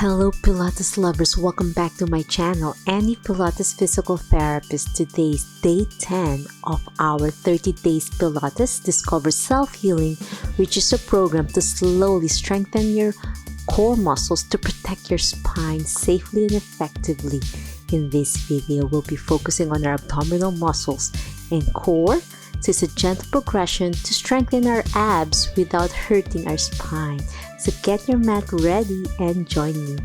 Hello Pilates lovers, welcome back to my channel, Annie Pilates Physical Therapist. Today's day 10 of our 30 Days Pilates Discover Self-Healing, which is a program to slowly strengthen your core muscles to protect your spine safely and effectively. In this video, we'll be focusing on our abdominal muscles and core, so it's a gentle progression to strengthen our abs without hurting our spine. So get your mat ready and join me.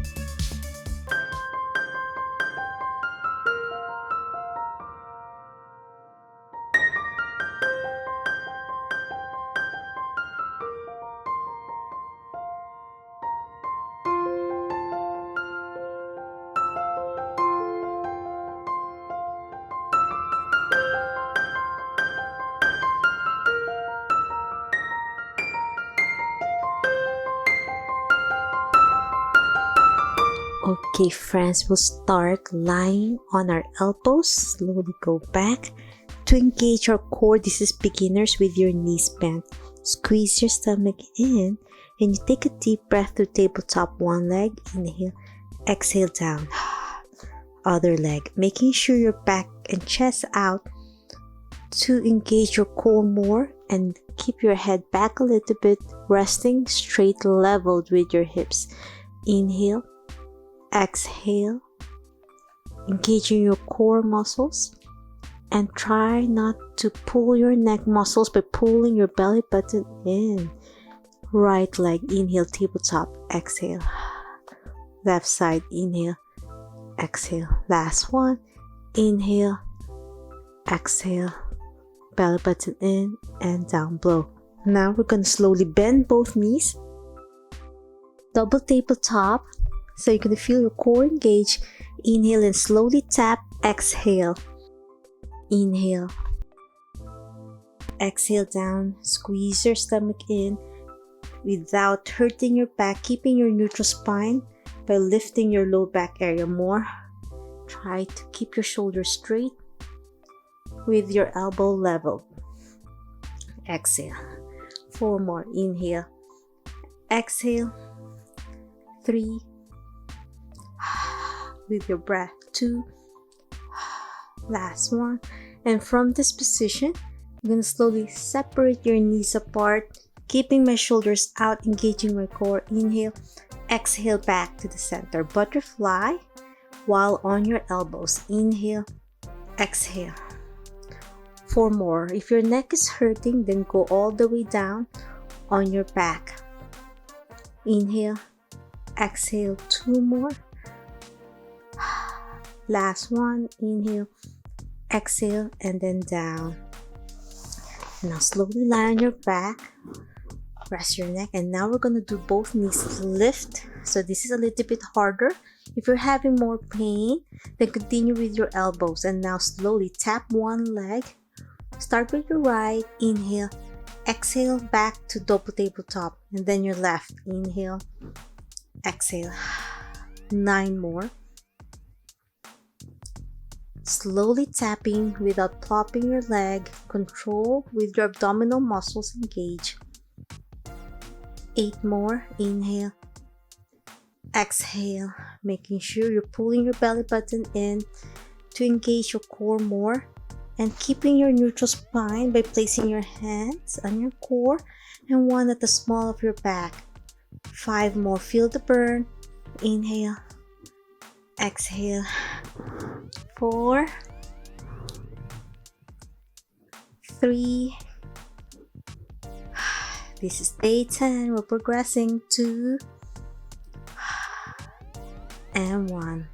Okay friends, we'll start lying on our elbows. Slowly go back. To engage our core, this is beginners with your knees bent. Squeeze your stomach in and you take a deep breath through tabletop. One leg, inhale, exhale down. Other leg, making sure your back and chest out to engage your core more and keep your head back a little bit, resting straight leveled with your hips. Inhale. Exhale, engaging your core muscles, and try not to pull your neck muscles by pulling your belly button in. Right leg, inhale, tabletop, exhale. Left side, inhale, exhale. Last one, inhale, exhale, belly button in and down below. Now we're going to slowly bend both knees, double tabletop. So you're going to feel your core engage. Inhale and slowly tap. Exhale. Inhale. Exhale down. Squeeze your stomach in without hurting your back. Keeping your neutral spine by lifting your low back area more. Try to keep your shoulders straight with your elbow level. Exhale. 4 more. Inhale. Exhale. 3. With your breath, 2. Last one. And from this position, I'm going to slowly separate your knees apart, keeping my shoulders out, engaging my core. Inhale, exhale back to the center. Butterfly while on your elbows. Inhale, exhale. 4 more. If your neck is hurting, then go all the way down on your back. Inhale, exhale. 2 more. Last one. Inhale, exhale, and then down. Now slowly lie on your back, rest your neck, and now we're going to do both knees lift. So this is a little bit harder. If you're having more pain, then continue with your elbows. And now slowly tap one leg. Start with your right. Inhale, exhale back to double tabletop, and then your left. Inhale, exhale. 9 more. Slowly tapping without plopping your leg. Control with your abdominal muscles engage. 8 more. Inhale. Exhale. Making sure you're pulling your belly button in to engage your core more. And keeping your neutral spine by placing your hands on your core and 1 at the small of your back. 5 more. Feel the burn. Inhale. Exhale. 4, 3, this is day 10, we're progressing. 2, and 1.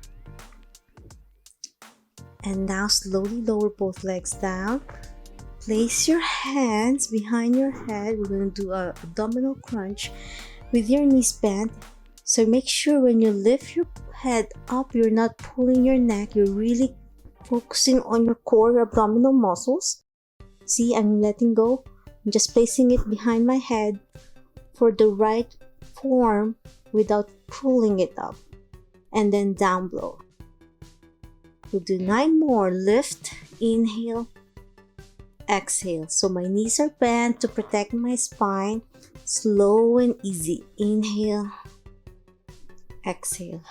And now slowly lower both legs down. Place your hands behind your head. We're going to do an abdominal crunch with your knees bent. So make sure when you lift your head up, you're not pulling your neck. You're really focusing on your core, your abdominal muscles. See, I'm letting go. I'm just placing it behind my head for the right form without pulling it up. And then down below. We'll do 9 more. Lift, inhale, exhale. So my knees are bent to protect my spine. Slow and easy. Inhale, exhale.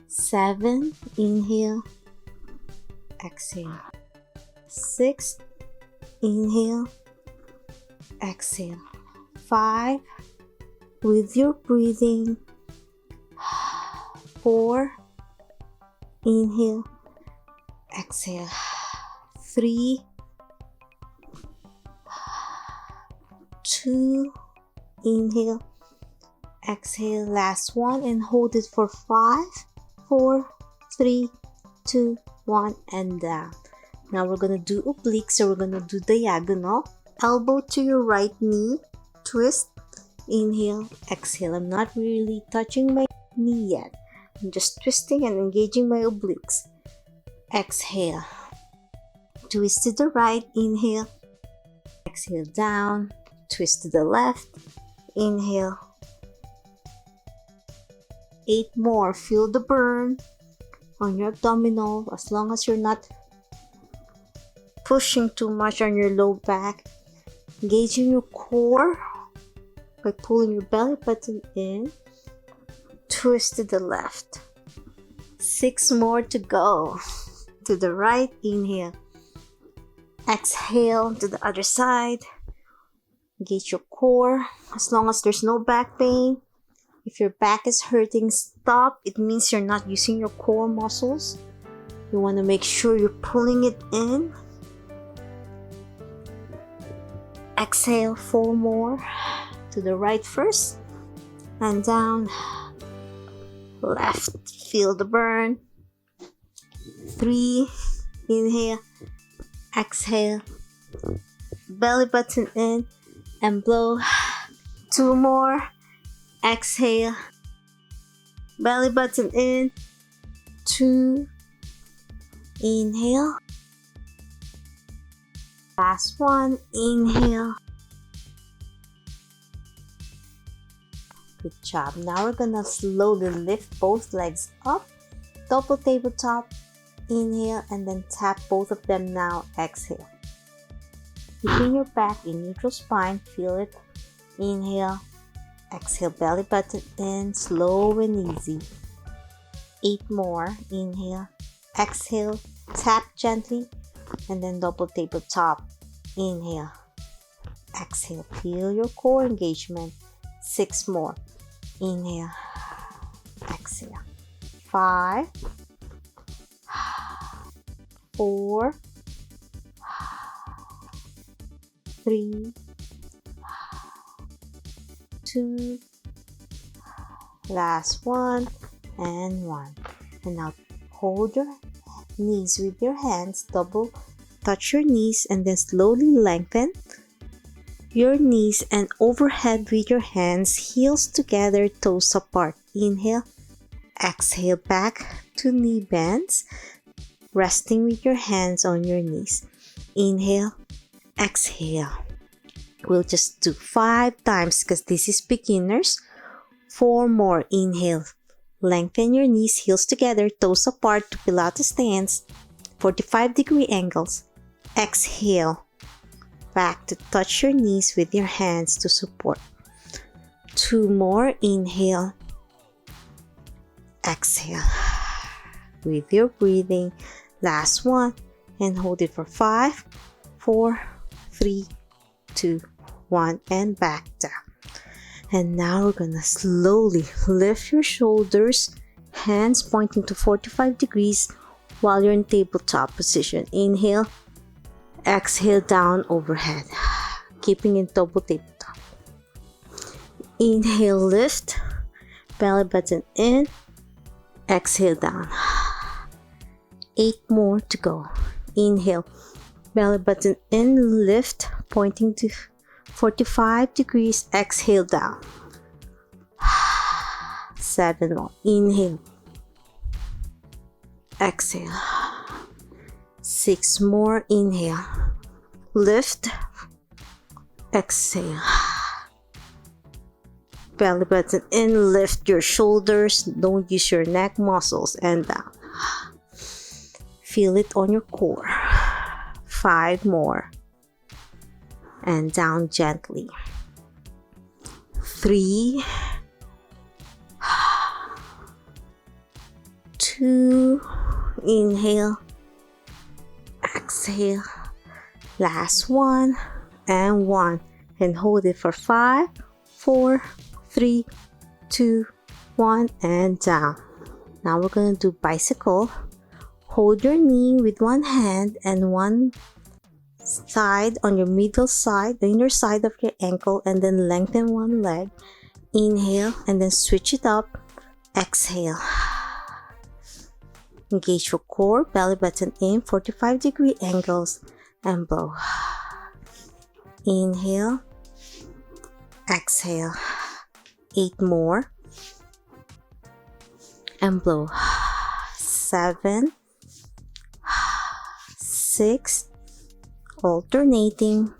7, inhale, exhale. 6, inhale, exhale. 5, with your breathing. 4, inhale, exhale. 3, 2, inhale, exhale. Last one, and hold it for 5, 4, 3, 2, 1, and down. Now we're gonna do oblique, so we're gonna do diagonal. Elbow to your right knee, twist, inhale, exhale. I'm not really touching my knee yet. I'm just twisting and engaging my obliques. Exhale. Twist to the right, inhale. Exhale down. Twist to the left, inhale. 8 more. Feel the burn on your abdominal as long as you're not pushing too much on your low back. Engaging your core by pulling your belly button in. Twist to the left. 6 more to go. To the right, inhale. Exhale to the other side. Engage your core as long as there's no back pain. If your back is hurting, stop. It means you're not using your core muscles. You want to make sure you're pulling it in. Exhale, 4 more. To the right first. And down. Left. Feel the burn. 3. Inhale. Exhale. Belly button in. And blow. 2 more. Exhale. Belly button in. 2. Inhale. Last one. Inhale. Good job. Now we're gonna slowly lift both legs up. Double tabletop. Inhale and then tap both of them now. Exhale. Keeping your back in neutral spine. Feel it. Inhale. Exhale, belly button in, slow and easy. 8 more. Inhale. Exhale. Tap gently. And then double tabletop. Inhale. Exhale. Feel your core engagement. 6 more. Inhale. Exhale. 5. 4. 3. 2, last one, and 1. And now hold your knees with your hands, double touch your knees, and then slowly lengthen your knees and overhead with your hands, heels together, toes apart. Inhale, exhale back to knee bends, resting with your hands on your knees. Inhale, exhale. We'll just do 5 times because this is beginners. 4 more. Inhale. Lengthen your knees, heels together, toes apart to Pilates stance. 45-degree angles. Exhale. Back to touch your knees with your hands to support. 2 more. Inhale. Exhale. With your breathing. Last one. And hold it for 5, 4, 3, 2, 1, and back down. And now we're gonna slowly lift your shoulders, hands pointing to 45 degrees while you're in tabletop position. Inhale, exhale down overhead, keeping in double tabletop. Inhale, lift, belly button in, exhale down. 8 more to go. Inhale, belly button in, lift, pointing to 45 degrees, exhale down. 7 more. Inhale, exhale. 6 more. Inhale, lift, exhale. Belly button in, lift your shoulders, don't use your neck muscles, and down. Feel it on your core. 5 more. And down gently. 3, 2, inhale, exhale, last one, and 1, and hold it for 5, 4, 3, 2, 1, and down. Now we're going to do bicycle. Hold your knee with one hand and one side on your middle side, the inner side of your ankle, and then lengthen one leg. Inhale and then switch it up. Exhale. Engage your core, belly button in, 45-degree angles, and blow. Inhale. Exhale. 8 more. And blow. 7, 6, alternating,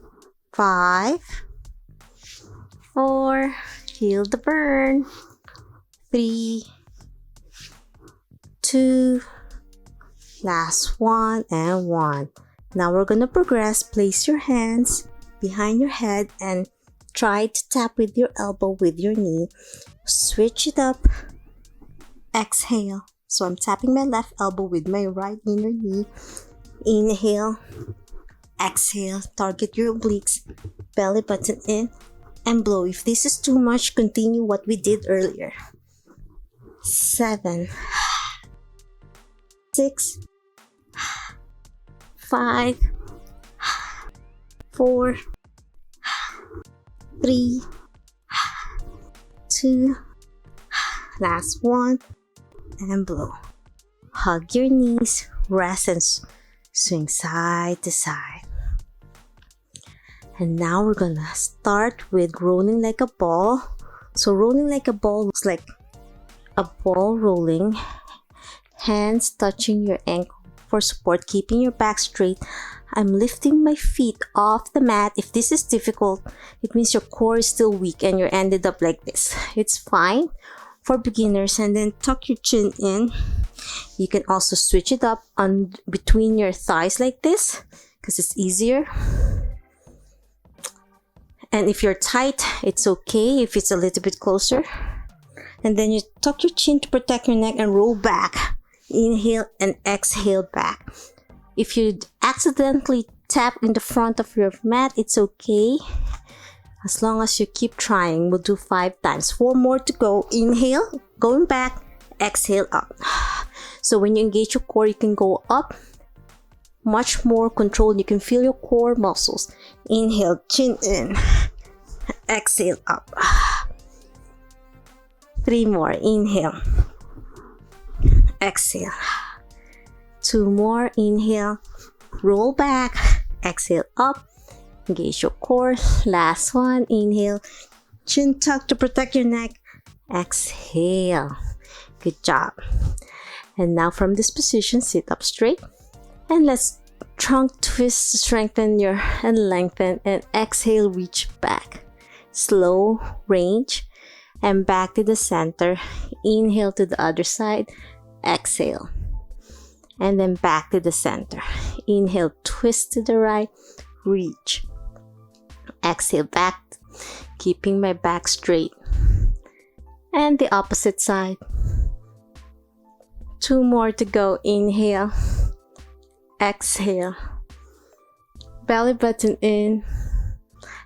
5, 4, feel the burn, 3, 2, last one, and 1. Now we're going to progress. Place your hands behind your head and try to tap with your elbow with your knee. Switch it up. Exhale. So I'm tapping my left elbow with my right inner knee. Inhale. Exhale. Target your obliques. Belly button in. And blow. If this is too much, continue what we did earlier. 7, 6, 5, 4, 3, 2, last one, and blow. Hug your knees, rest, and swing side to side. And now we're gonna start with rolling like a ball. So rolling like a ball looks like a ball rolling, hands touching your ankle for support, keeping your back straight. I'm lifting my feet off the mat. If this is difficult, it means your core is still weak and you're ended up like this. It's fine for beginners. And then tuck your chin in. You can also switch it up on between your thighs like this because it's easier. And if you're tight, it's okay if it's a little bit closer. And then you tuck your chin to protect your neck and roll back. Inhale and exhale back. If you accidentally tap in the front of your mat, it's okay. As long as you keep trying. We'll do 5 times. 4 more to go. Inhale, going back, exhale up. So when you engage your core, you can go up. Much more control. You can feel your core muscles. Inhale, chin in. Exhale up. 3 more. Inhale. Exhale. 2 more. Inhale. Roll back. Exhale up. Engage your core. Last one. Inhale. Chin tuck to protect your neck. Exhale. Good job. And now from this position, sit up straight. And let's trunk twist to strengthen your and lengthen. And exhale, reach back. Slow range. And back to the center. Inhale to the other side. Exhale. And then back to the center. Inhale, twist to the right. Reach. Exhale back. Keeping my back straight. And the opposite side. 2 more to go. Inhale. Exhale. Belly button in.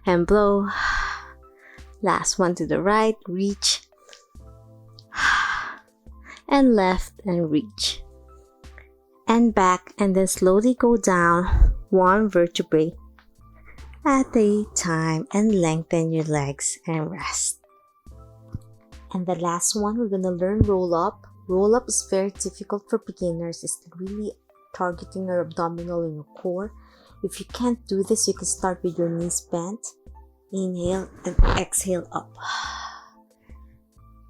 And blow. Last one to the right. Reach. And left and reach. And back, and then slowly go down 1 vertebrae at a time and lengthen your legs and rest. And the last one, we're going to learn roll up. Roll up is very difficult for beginners. It's really targeting your abdominal and your core. If you can't do this, you can start with your knees bent. Inhale and exhale up.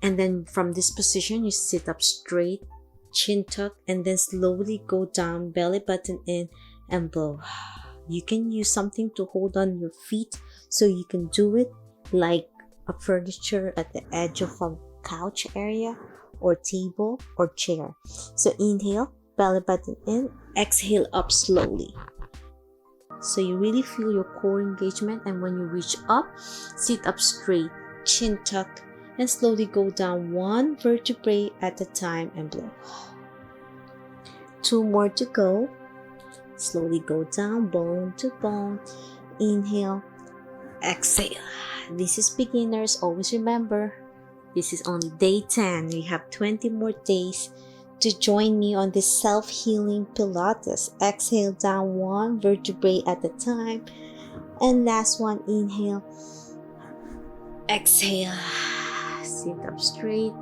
And then from this position, you sit up straight, chin tuck, and then slowly go down, belly button in, and blow. You can use something to hold on your feet, so you can do it like a furniture at the edge of a couch area, or table, or chair. So inhale, belly button in, exhale up slowly. So you really feel your core engagement, and when you reach up, sit up straight, chin tucked, and slowly go down 1 vertebrae at a time and blow. 2 more to go. Slowly go down, bone to bone. Inhale, exhale. This is beginners. Always remember, this is only day 10. We have 20 more days to join me on this self-healing Pilates. Exhale down 1 vertebrae at a time. And last one, inhale, exhale. Sit up straight.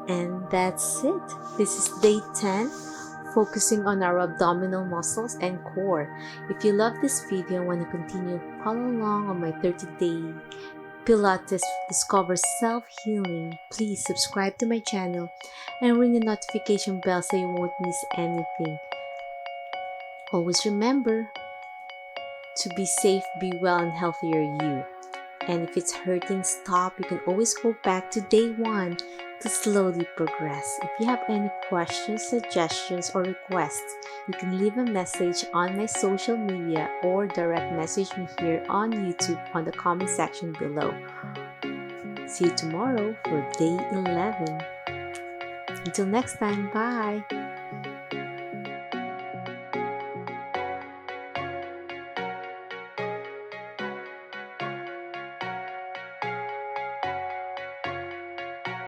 And that's it. This is day 10. Focusing on our abdominal muscles and core. If you love this video and want to continue, follow along on my 30-day Pilates Discover Self-Healing, please subscribe to my channel and ring the notification bell so you won't miss anything. Always remember to be safe, be well, and healthier you. And if it's hurting, stop. You can always go back to day 1 to slowly progress. If you have any questions, suggestions, or requests, you can leave a message on my social media or direct message me here on YouTube on the comment section below. See you tomorrow for day 11. Until next time, bye!